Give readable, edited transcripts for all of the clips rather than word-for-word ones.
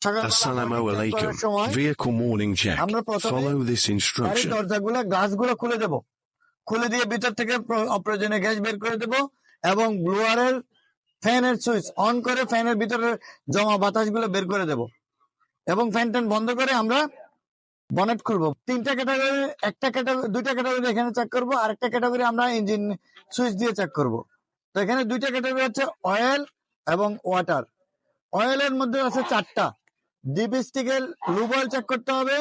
Assalamu alaikum. সময় Vehicle morning check. আমরা প্রথমে Follow this গাড়ির instruction. দরজাগুলো গ্লাসগুলো খুলে দেব, খুলে দিয়ে ভিতর থেকে অপ্রয়োজনীয় গ্যাস বের করে দেব এবং ব্লোয়ারের ফ্যানের সুইচ অন করে ফ্যানের ভিতরে জমা বাতাসগুলো বের করে দেব এবং ফ্যান ট্যান বন্ধ করে আমরা বনেট খুলবো। তিনটা ক্যাটাগরি, দুইটা ক্যাটাগরি এখানে চেক করবো, আরেকটা ক্যাটাগরি আমরা ইঞ্জিন সুইচ দিয়ে চেক করব। তো এখানে দুইটা ক্যাটাগরি হচ্ছে অয়েল এবং ওয়াটার। অয়েলের মধ্যে আছে 4টা। ডিপ স্টিকের লুব অয়েল চেক করতে হবে,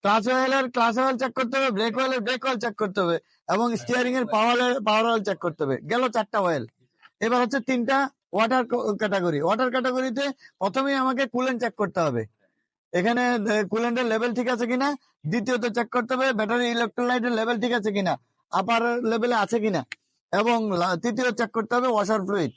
ক্লাস অয়েল চেক করতে হবে, ব্রেক অয়েল চেক করতে হবে এবং স্টিয়ারিং এর পাওয়ার অয়েল চেক করতে হবে। গেল 4টা অয়েল। এবার হচ্ছে 3টা ওয়াটার ক্যাটাগরি। ওয়াটার ক্যাটাগরিতে প্রথমেই আমাকে কুলেন্ট চেক করতে হবে, এখানে কুলেন্টের লেভেল ঠিক আছে কিনা। দ্বিতীয়ত চেক করতে হবে ব্যাটারি ইলেকট্রোলাইটের লেভেল ঠিক আছে কিনা, আপার লেভেলে আছে কিনা। এবং তৃতীয় চেক করতে হবে ওয়াশার ফ্লুইড,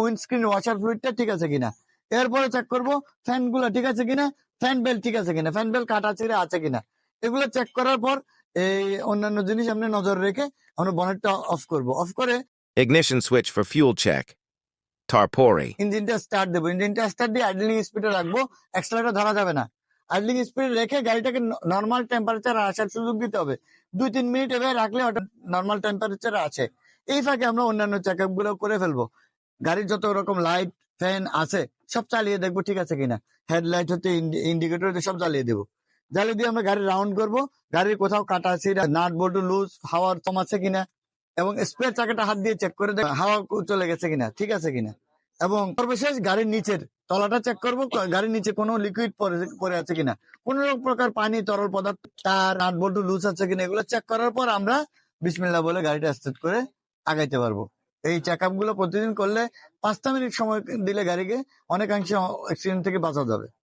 উইন্ডস্ক্রিন ওয়াশার ফ্লুইডটা ঠিক আছে কিনা। এরপরে চেক করব ফ্যান গুলো ঠিক আছে কিনা, ফ্যান বেল্ট ঠিক আছে কিনা, ফ্যান বেল্ট কাটা ছিঁড়ে আছে কিনা। এগুলো চেক করার পর এই অন্যান্য জিনিস আমরা নজর রেখে আমরা বনেটটা অফ করব। অফ করে Ignition switch for fuel check. Tarpori. ইঞ্জিনটা স্টার্ট দেবো। ইঞ্জিনটা স্টার্ট দিয়ে আইডলিং স্পিডে রাখবো, অ্যাক্সেলারেটর ধরা যাবে না। আইডলিং স্পিড রেখে গাড়িটাকে নর্মাল টেম্পারেচার আসার সুযোগ দিতে হবে। 2-3 মিনিট এভাবে রাখলে ওটা নর্মাল টেম্পারেচার আছে। এই ফাঁকে আমরা অন্যান্য চেক আপ গুলো করে ফেলবো। গাড়ির যত রকম লাইট ফ্যান আছে সব চালিয়ে দেখবো ঠিক আছে কিনা। হেডলাইট হতে ইন্ডিকেটর হতে সব জ্বালিয়ে দেবো। জ্বালিয়ে দিয়ে আমরা গাড়ি রাউন্ড করবো। গাড়ির কোথাও কাটা ছিঁড়া, নাট বল্টু লুজ, হাওয়ার কম আছে কিনা এবং স্পেয়ার চাকাটা হাত দিয়ে চেক করে হাওয়া চলে গেছে কিনা, ঠিক আছে কিনা। এবং সর্বশেষ গাড়ির নিচের তলাটা চেক করবো, গাড়ির নিচে কোনো লিকুইড পরে আছে কিনা, কোন প্রকার পানি তরল পদার্থ, তার নাট বল্টু লুজ আছে কিনা। এগুলো চেক করার পর আমরা বিসমিল্লাহ বলে গাড়িটা স্টার্ট করে আগাইতে পারবো। এই চেক আপ গুলো প্রতিদিন করলে 5 মিনিট সময় দিলে গাড়িকে অনেকাংশে অ্যাক্সিডেন্ট থেকে বাঁচা যাবে।